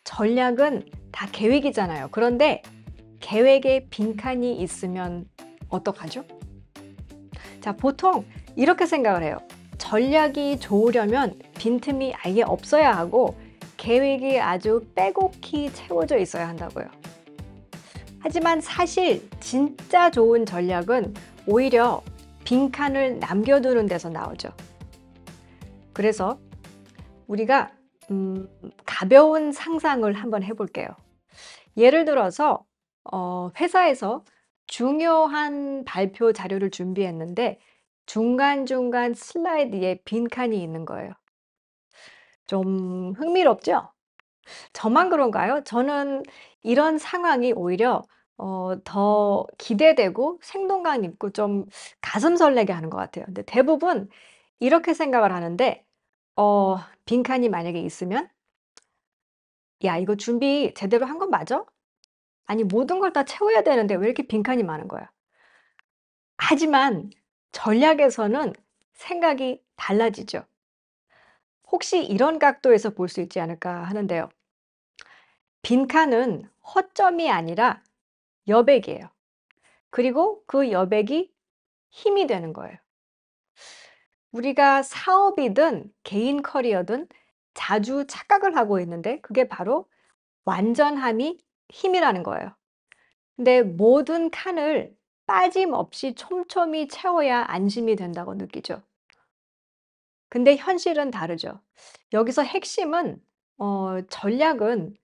전략은 다 계획이잖아요. 그런데 계획에 빈칸이 있으면 어떡하죠? 자, 보통 이렇게 생각을 해요. 전략이 좋으려면 빈틈이 아예 없어야 하고 계획이 아주 빼곡히 채워져 있어야 한다고요. 하지만 사실 진짜 좋은 전략은 오히려 빈칸을 남겨두는 데서 나오죠. 그래서 우리가 가벼운 상상을 한번 해볼게요. 예를 들어서 회사에서 중요한 발표 자료를 준비했는데 중간중간 슬라이드에 빈칸이 있는 거예요. 좀 흥미롭죠? 저만 그런가요? 저는 이런 상황이 오히려 더 기대되고 생동감 있고 좀 가슴 설레게 하는 것 같아요. 근데 대부분 이렇게 생각을 하는데 빈칸이 만약에 있으면 '야, 이거 준비 제대로 한 건 맞아? 아니 모든 걸 다 채워야 되는데 왜 이렇게 빈칸이 많은 거야?' 하지만 전략에서는 생각이 달라지죠. 혹시 이런 각도에서 볼 수 있지 않을까 하는데요. 빈칸은 허점이 아니라 여백이에요. 그리고 그 여백이 힘이 되는 거예요. 우리가 사업이든 개인 커리어든 자주 착각을 하고 있는데 그게 바로 완전함이 힘이라는 거예요. 근데 모든 칸을 빠짐없이 촘촘히 채워야 안심이 된다고 느끼죠. 근데 현실은 다르죠. 여기서 핵심은 전략은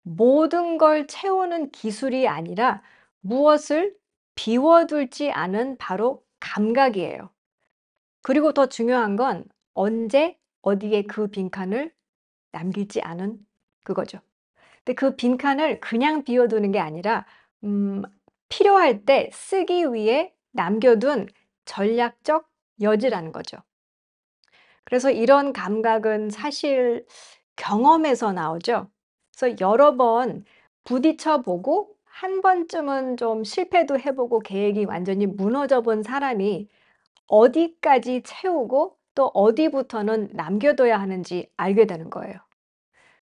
모든 걸 채우는 기술이 아니라 무엇을 비워둘지 않은 바로 감각이에요. 그리고 더 중요한 건 언제 어디에 그 빈칸을 남기지 않은 그거죠. 근데 그 빈칸을 그냥 비워두는 게 아니라 음 필요할 때 쓰기 위해 남겨둔 전략적 여지라는 거죠. 그래서 이런 감각은 사실 경험에서 나오죠. 그래서 여러 번 부딪혀 보고 한 번쯤은 좀 실패도 해 보고 계획이 완전히 무너져 본 사람이 어디까지 채우고 또 어디부터는 남겨둬야 하는지 알게 되는 거예요.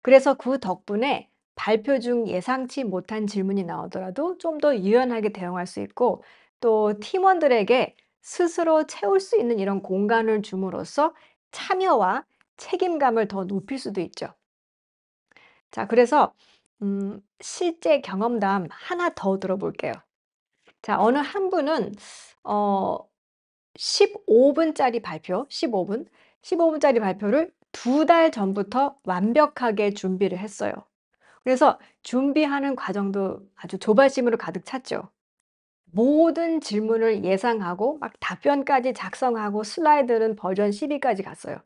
그래서 그 덕분에 발표 중 예상치 못한 질문이 나오더라도 좀 더 유연하게 대응할 수 있고 또 팀원들에게 스스로 채울 수 있는 이런 공간을 줌으로써 참여와 책임감을 더 높일 수도 있죠. 자, 그래서 실제 경험담 하나 더 들어볼게요. 자, 어느 한 분은 어 15 분짜리 발표, 15 분짜리 발표를 2달 전부터 완벽하게 준비를 했어요. 그래서 준비하는 과정도 아주 조바심으로 가득 찼죠. 모든 질문을 예상하고 막 답변까지 작성하고 슬라이드는 버전 12 까지 갔어요.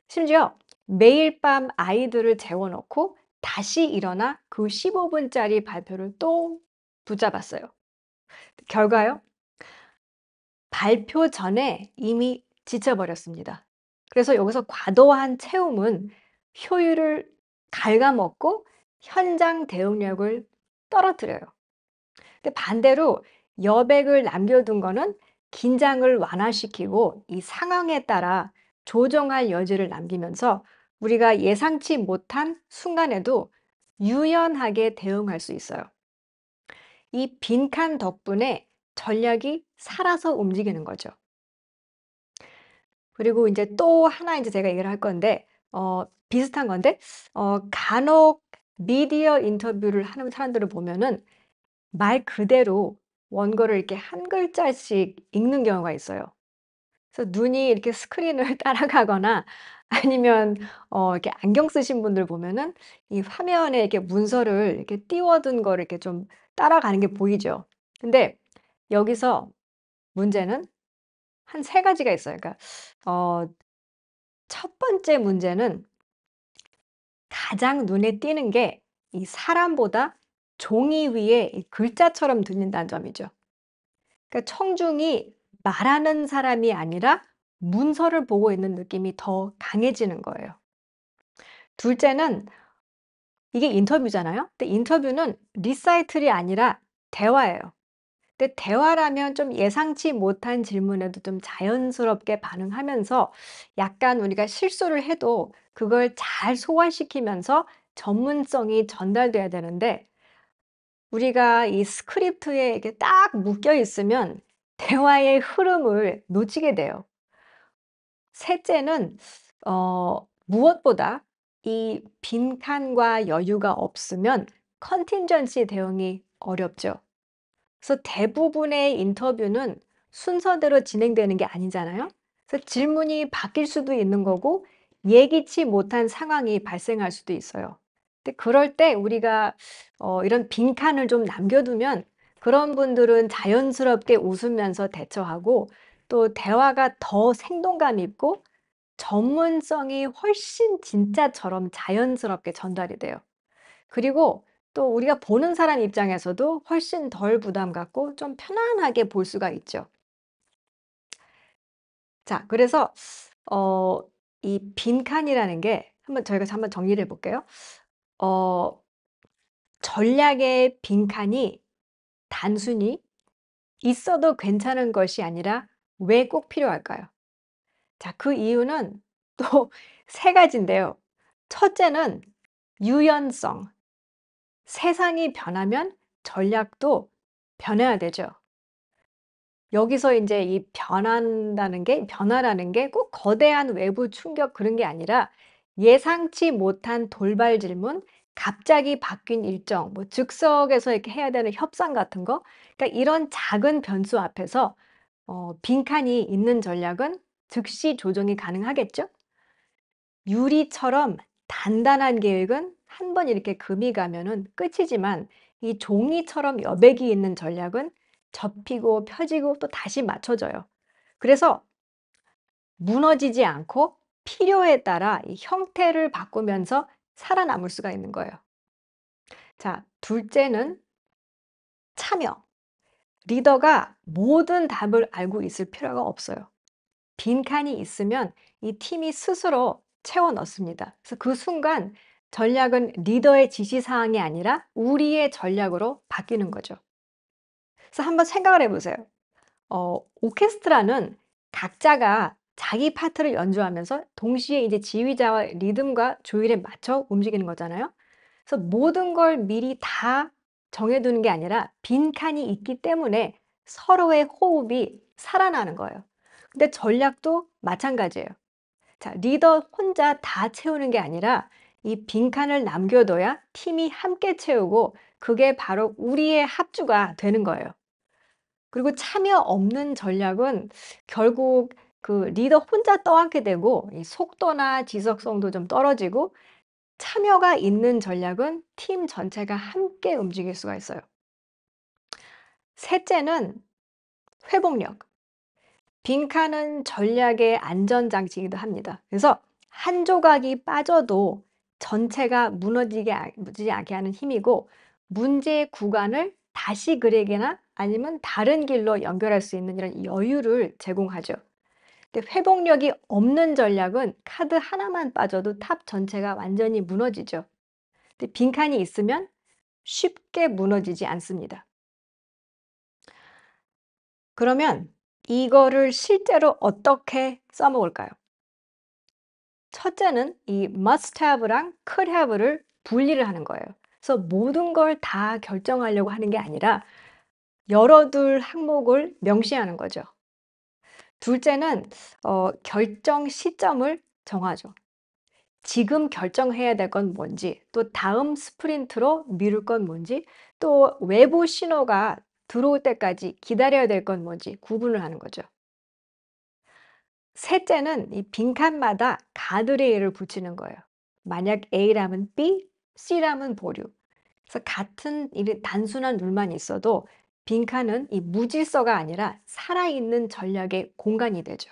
심지어 매일 밤 아이들을 재워 놓고 다시 일어나 그 15 분짜리 발표를 또 붙잡았어요. 결과요? 발표 전에 이미 지쳐 버렸습니다. 그래서 여기서 과도한 채움은 효율을 갉아먹고 현장 대응력을 떨어뜨려요. 근데 반대로 여백을 남겨둔 거는 긴장을 완화시키고 이 상황에 따라 조정할 여지를 남기면서 우리가 예상치 못한 순간에도 유연하게 대응할 수 있어요. 이 빈칸 덕분에 전략이 살아서 움직이는 거죠. 그리고 인제 또 하나 인제 제가 얘기를 할 건데 비슷한 건데 간혹 미디어 인터뷰를 하는 사람들을 보면은 말 그대로 원고를 이렇게 한 글자씩 읽는 경우가 있어요. 그래서 눈이 이렇게 스크린을 따라가거나 아니면 이렇게 안경 쓰신 분들 보면은 이 화면에 이렇게 문서를 이렇게 띄워둔 거를 이렇게 좀 따라가는 게 보이죠. 근데 여기서 문제는 한 3 가지가 있어요. 그러니까 어 첫 번째 문제는 가장 눈에 띄는 게 이 사람보다 종이 위에 이 글자처럼 들린다는 점이죠. 그러니까 청중이 말하는 사람이 아니라 문서를 보고 있는 느낌이 더 강해지는 거예요. 둘째는 이게 인터뷰잖아요. 근데 인터뷰는 리사이틀이 아니라 대화예요. 근데 대화라면 좀 예상치 못한 질문에도 좀 자연스럽게 반응하면서 약간 우리가 실수를 해도 그걸 잘 소화시키면서 전문성이 전달돼야 되는데 우리가 이 스크립트에 이렇게 딱 묶여 있으면 대화의 흐름을 놓치게 돼요. 셋째는 무엇보다 이 빈칸과 여유가 없으면 컨틴전시 대응이 어렵죠. 그래서 대부분의 인터뷰는 순서대로 진행되는 게 아니잖아요. 그래서 질문이 바뀔 수도 있는 거고 예기치 못한 상황이 발생할 수도 있어요. 근데 그럴 때 우리가 이런 빈칸을 좀 남겨두면 그런 분들은 자연스럽게 웃으면서 대처하고 또 대화가 더 생동감 있고 전문성이 훨씬 진짜처럼 자연스럽게 전달이 돼요. 그리고 또 우리가 보는 사람 입장에서도 훨씬 덜 부담 갖고 좀 편안하게 볼 수가 있죠. 자, 그래서 어 이 빈칸이라는 게 저희가 한번 정리를 해 볼게요. 어 전략의 빈칸이 단순히 있어도 괜찮은 것이 아니라 왜 꼭 필요할까요? 자, 그 이유는 또 세 가지인데요. 첫째는 유연성. 세상이 변하면 전략도 변해야 되죠. 여기서 인제 이 변화라는 게 꼭 거대한 외부 충격 그런 게 아니라 예상치 못한 돌발 질문, 갑자기 바뀐 일정, 뭐 즉석에서 이렇게 해야 되는 협상 같은 거, 그러니까 이런 작은 변수 앞에서 빈칸이 있는 전략은 즉시 조정이 가능하겠죠? 유리처럼 단단한 계획은 한 번 이렇게 금이 가면은 끝이지만 이 종이처럼 여백이 있는 전략은 접히고 펴지고 또 다시 맞춰져요. 그래서 무너지지 않고 필요에 따라 이 형태를 바꾸면서 살아남을 수가 있는 거예요. 자, 둘째는 참여. 리더가 모든 답을 알고 있을 필요가 없어요. 빈칸이 있으면 이 팀이 스스로 채워 넣습니다. 그래서 그 순간 전략은 리더의 지시사항이 아니라 우리의 전략으로 바뀌는 거죠. 그래서 한번 생각을 해 보세요. 오케스트라는 각자가 자기 파트를 연주하면서 동시에 이제 지휘자와 리듬과 조율에 맞춰 움직이는 거잖아요. 그래서 모든 걸 미리 다 정해 두는 게 아니라 빈칸이 있기 때문에 서로의 호흡이 살아나는 거예요. 근데 전략도 마찬가지예요. 자, 리더 혼자 다 채우는 게 아니라 이 빈칸을 남겨둬야 팀이 함께 채우고 그게 바로 우리의 합주가 되는 거예요. 그리고 참여 없는 전략은 결국 그 리더 혼자 떠안게 되고 이 속도나 지속성도 좀 떨어지고 참여가 있는 전략은 팀 전체가 함께 움직일 수가 있어요. 셋째는 회복력. 빈칸은 전략의 안전장치이기도 합니다. 그래서 한 조각이 빠져도 전체가 무너지지 않게 하는 힘이고 문제의 구간을 다시 그리거나 아니면 다른 길로 연결할 수 있는 이런 여유를 제공하죠. 근데 회복력이 없는 전략은 카드 하나만 빠져도 탑 전체가 완전히 무너지죠. 근데 빈칸이 있으면 쉽게 무너지지 않습니다. 그러면 이거를 실제로 어떻게 써먹을까요? 첫째는 이 must have랑 could have를 분리를 하는 거예요. 그래서 모든 걸 다 결정하려고 하는 게 아니라 열어둘 항목을 명시하는 거죠. 둘째는 결정 시점을 정하죠. 지금 결정해야 될 건 뭔지, 또 다음 스프린트로 미룰 건 뭔지, 또 외부 신호가 들어올 때까지 기다려야 될 건 뭔지 구분을 하는 거죠. 셋째는 이 빈칸마다 가드레일을 붙이는 거예요. 만약 A라면 B, C라면 보류. 그래서 같은 이 단순한 룰만 있어도 빈칸은 이 무질서가 아니라 살아있는 전략의 공간이 되죠.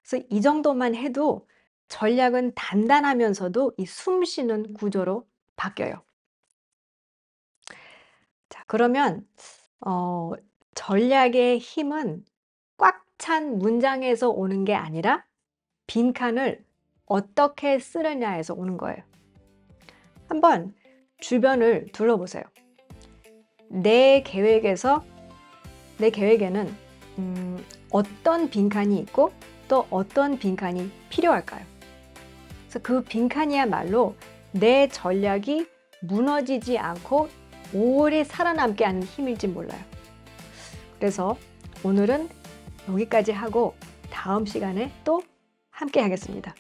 그래서 이 정도만 해도 전략은 단단하면서도 이 숨쉬는 구조로 바뀌어요. 자, 그러면 어 전략의 힘은 꽉 찬 문장에서 오는 게 아니라 빈칸을 어떻게 쓰느냐에서 오는 거예요. 한번 주변을 둘러보세요. 내 계획에서 내 계획에는 어떤 빈칸이 있고 또 어떤 빈칸이 필요할까요? 그래서 그 빈칸이야말로 내 전략이 무너지지 않고 오래 살아남게 하는 힘일지 몰라요. 그래서 오늘은 여기까지 하고 다음 시간에 또 함께 하겠습니다.